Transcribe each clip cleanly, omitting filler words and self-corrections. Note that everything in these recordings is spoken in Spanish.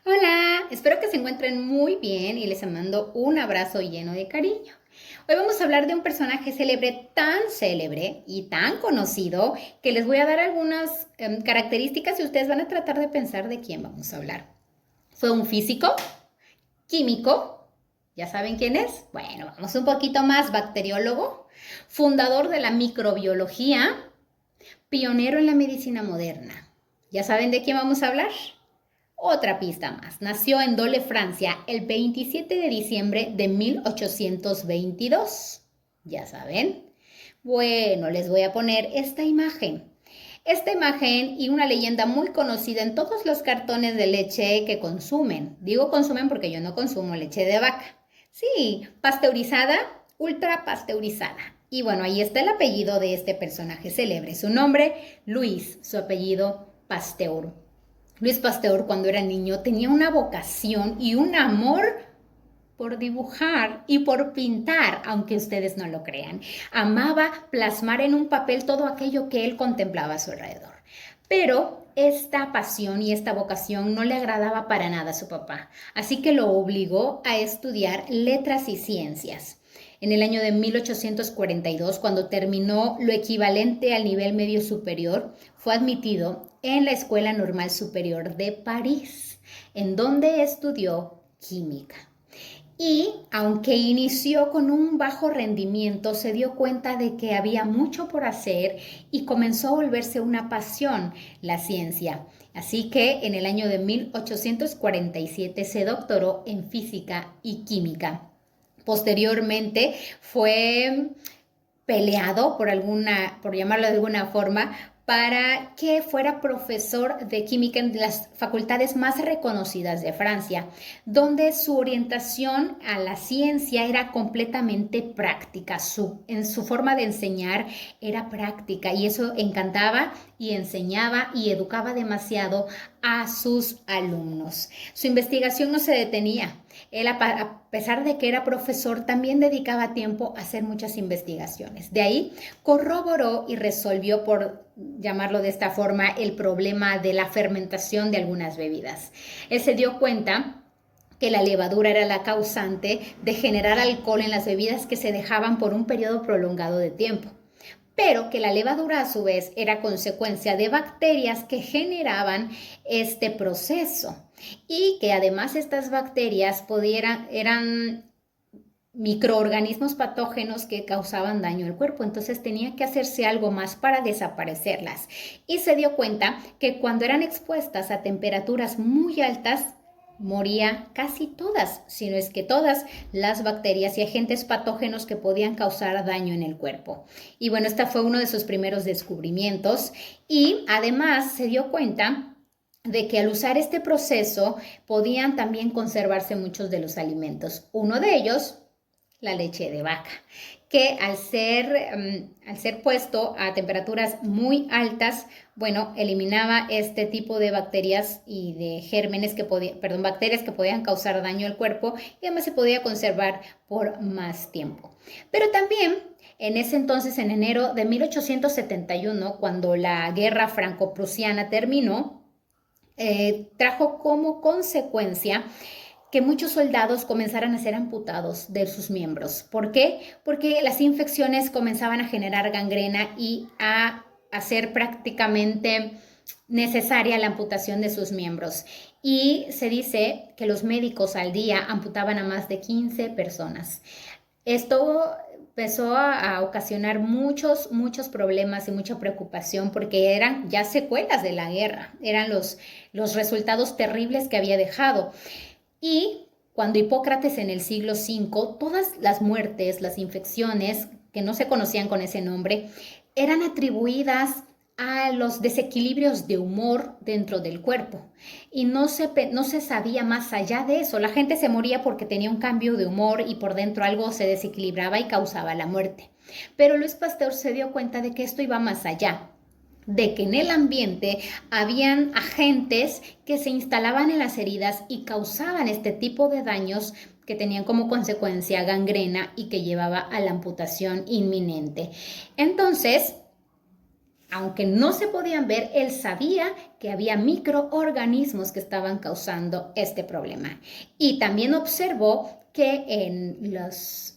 Hola, espero que se encuentren muy bien y les mando un abrazo lleno de cariño. Hoy vamos a hablar de un personaje célebre y tan conocido que les voy a dar algunas características y ustedes van a tratar de pensar de quién vamos a hablar. Fue un físico, químico, ¿ya saben quién es? Bueno, vamos un poquito más, bacteriólogo, fundador de la microbiología, pionero en la medicina moderna. ¿Ya saben de quién vamos a hablar? Otra pista más. Nació en Dole, Francia, el 27 de diciembre de 1822. Ya saben. Bueno, les voy a poner esta imagen. Esta imagen y una leyenda muy conocida en todos los cartones de leche que consumen. Digo consumen porque yo no consumo leche de vaca. Sí, pasteurizada, ultra pasteurizada. Y bueno, ahí está el apellido de este personaje célebre. Su nombre, Luis, su apellido, Pasteur. Luis Pasteur, cuando era niño, tenía una vocación y un amor por dibujar y por pintar, aunque ustedes no lo crean. Amaba plasmar en un papel todo aquello que él contemplaba a su alrededor. Pero esta pasión y esta vocación no le agradaba para nada a su papá, así que lo obligó a estudiar letras y ciencias. En el año de 1842, cuando terminó lo equivalente al nivel medio superior, fue admitido en la Escuela Normal Superior de París, en donde estudió química. Y aunque inició con un bajo rendimiento, se dio cuenta de que había mucho por hacer y comenzó a volverse una pasión, la ciencia. Así que en el año de 1847 se doctoró en física y química. Posteriormente fue peleado por llamarlo de alguna forma, para que fuera profesor de química en las facultades más reconocidas de Francia, donde su orientación a la ciencia era completamente práctica, en su forma de enseñar era práctica y eso encantaba y enseñaba y educaba demasiado a sus alumnos. Su investigación no se detenía. Él, a pesar de que era profesor, también dedicaba tiempo a hacer muchas investigaciones. De ahí corroboró y resolvió, por llamarlo de esta forma, el problema de la fermentación de algunas bebidas. Él se dio cuenta que la levadura era la causante de generar alcohol en las bebidas que se dejaban por un periodo prolongado de tiempo, pero que la levadura a su vez era consecuencia de bacterias que generaban este proceso y que además estas bacterias eran microorganismos patógenos que causaban daño al cuerpo, entonces tenía que hacerse algo más para desaparecerlas y se dio cuenta que cuando eran expuestas a temperaturas muy altas moría casi todas, si no es que todas las bacterias y agentes patógenos que podían causar daño en el cuerpo. Y bueno, este fue uno de sus primeros descubrimientos y además se dio cuenta de que al usar este proceso podían también conservarse muchos de los alimentos. Uno de ellos, la leche de vaca, que al ser puesto a temperaturas muy altas, bueno, eliminaba este tipo de bacterias y de gérmenes bacterias que podían causar daño al cuerpo y además se podía conservar por más tiempo. Pero también en ese entonces, en enero de 1871, cuando la guerra franco-prusiana terminó, trajo como consecuencia que muchos soldados comenzaran a ser amputados de sus miembros. ¿Por qué? Porque las infecciones comenzaban a generar gangrena y a hacer prácticamente necesaria la amputación de sus miembros. Y se dice que los médicos al día amputaban a más de 15 personas. Esto empezó a ocasionar muchos problemas y mucha preocupación porque eran ya secuelas de la guerra, eran los resultados terribles que había dejado. Y cuando Hipócrates en el siglo V, todas las muertes, las infecciones que no se conocían con ese nombre, eran atribuidas a los desequilibrios de humor dentro del cuerpo. Y no se sabía más allá de eso. La gente se moría porque tenía un cambio de humor y por dentro algo se desequilibraba y causaba la muerte. Pero Luis Pasteur se dio cuenta de que esto iba más allá, de que en el ambiente habían agentes que se instalaban en las heridas y causaban este tipo de daños que tenían como consecuencia gangrena y que llevaba a la amputación inminente. Entonces, Aunque no se podían ver, él sabía que había microorganismos que estaban causando este problema. Y también observó que en los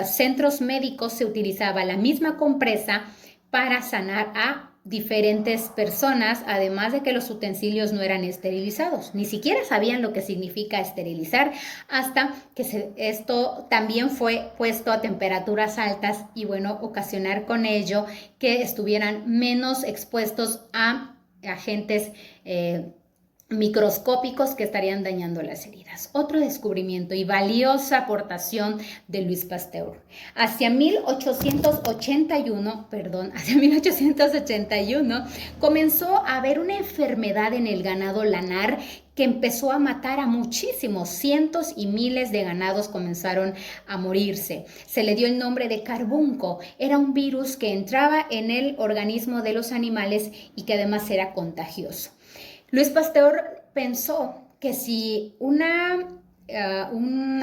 centros médicos se utilizaba la misma compresa para sanar a diferentes personas, además de que los utensilios no eran esterilizados. Ni siquiera sabían lo que significa esterilizar hasta que esto también fue puesto a temperaturas altas y bueno, ocasionar con ello que estuvieran menos expuestos a agentes microscópicos que estarían dañando las heridas. Otro descubrimiento y valiosa aportación de Luis Pasteur. Hacia 1881 comenzó a haber una enfermedad en el ganado lanar que empezó a matar a muchísimos, cientos y miles de ganados comenzaron a morirse. Se le dio el nombre de carbunco. Era un virus que entraba en el organismo de los animales y que además era contagioso. Luis Pasteur pensó que si un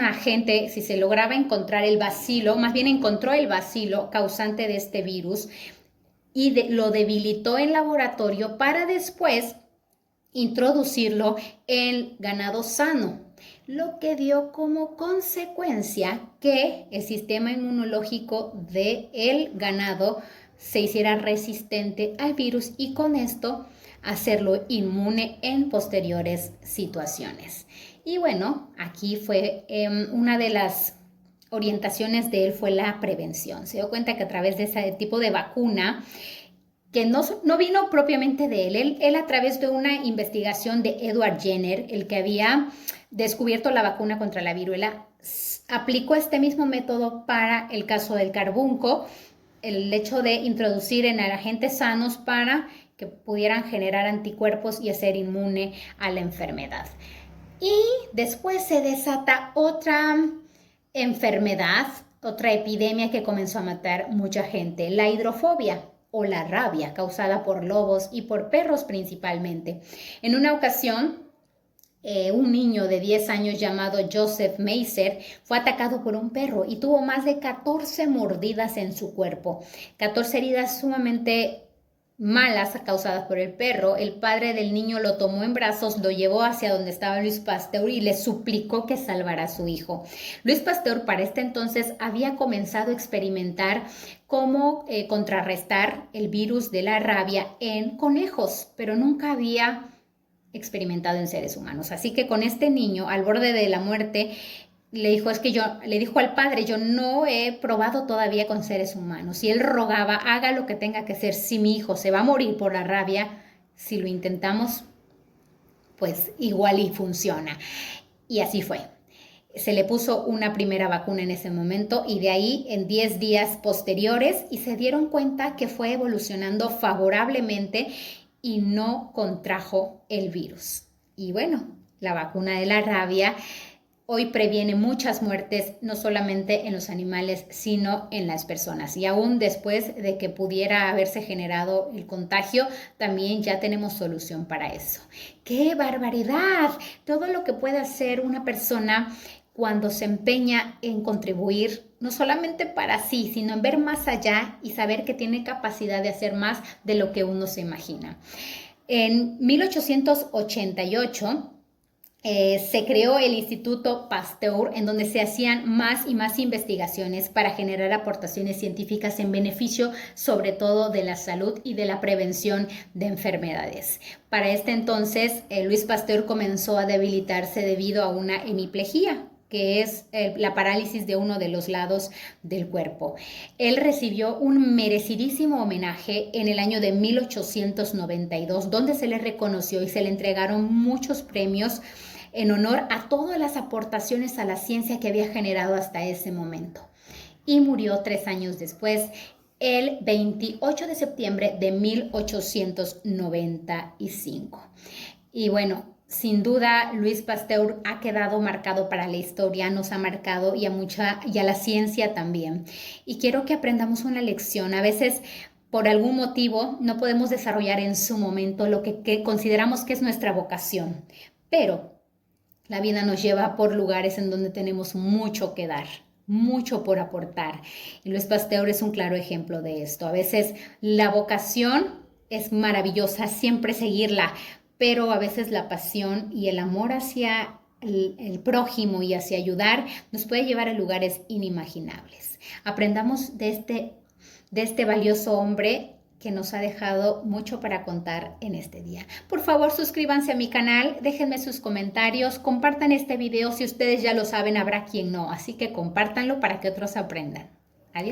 agente, si se lograba encontrar el bacilo, más bien encontró el bacilo causante de este virus y lo debilitó en laboratorio para después introducirlo en ganado sano, lo que dio como consecuencia que el sistema inmunológico del ganado se hiciera resistente al virus y con esto hacerlo inmune en posteriores situaciones. Y bueno, aquí fue una de las orientaciones de él fue la prevención. Se dio cuenta que a través de ese tipo de vacuna, que no vino propiamente de él a través de una investigación de Edward Jenner, el que había descubierto la vacuna contra la viruela, aplicó este mismo método para el caso del carbunco, el hecho de introducir en agentes sanos para que pudieran generar anticuerpos y hacer inmune a la enfermedad. Y después se desata otra enfermedad, otra epidemia que comenzó a matar mucha gente, la hidrofobia o la rabia causada por lobos y por perros principalmente. En una ocasión, un niño de 10 años llamado Joseph Meiser fue atacado por un perro y tuvo más de 14 mordidas en su cuerpo, 14 heridas sumamente malas causadas por el perro. El padre del niño lo tomó en brazos, lo llevó hacia donde estaba Luis Pasteur y le suplicó que salvara a su hijo. Luis Pasteur para este entonces había comenzado a experimentar cómo contrarrestar el virus de la rabia en conejos, pero nunca había experimentado en seres humanos. Así que con este niño al borde de la muerte, le dijo al padre, yo no he probado todavía con seres humanos. Y él rogaba, haga lo que tenga que hacer. Si mi hijo se va a morir por la rabia, si lo intentamos, pues igual y funciona. Y así fue. Se le puso una primera vacuna en ese momento y de ahí en 10 días posteriores y se dieron cuenta que fue evolucionando favorablemente y no contrajo el virus. Y bueno, la vacuna de la rabia hoy previene muchas muertes, no solamente en los animales, sino en las personas. Y aún después de que pudiera haberse generado el contagio, también ya tenemos solución para eso. ¡Qué barbaridad! Todo lo que puede hacer una persona cuando se empeña en contribuir, no solamente para sí, sino en ver más allá y saber que tiene capacidad de hacer más de lo que uno se imagina. En 1888, se creó el Instituto Pasteur, en donde se hacían más y más investigaciones para generar aportaciones científicas en beneficio sobre todo de la salud y de la prevención de enfermedades. Para este entonces, Luis Pasteur comenzó a debilitarse debido a una hemiplegia, que es la parálisis de uno de los lados del cuerpo. Él recibió un merecidísimo homenaje en el año de 1892, donde se le reconoció y se le entregaron muchos premios en honor a todas las aportaciones a la ciencia que había generado hasta ese momento. Y murió 3 años después, el 28 de septiembre de 1895. Y bueno, sin duda, Luis Pasteur ha quedado marcado para la historia, nos ha marcado y a la ciencia también. Y quiero que aprendamos una lección. A veces, por algún motivo, no podemos desarrollar en su momento lo que consideramos que es nuestra vocación. Pero la vida nos lleva por lugares en donde tenemos mucho que dar, mucho por aportar. Y Luis Pasteur es un claro ejemplo de esto. A veces la vocación es maravillosa, siempre seguirla, pero a veces la pasión y el amor hacia el prójimo y hacia ayudar nos puede llevar a lugares inimaginables. Aprendamos de este valioso hombre que nos ha dejado mucho para contar en este día. Por favor, suscríbanse a mi canal, déjenme sus comentarios, compartan este video. Si ustedes ya lo saben, habrá quien no, así que compártanlo para que otros aprendan. Adiós.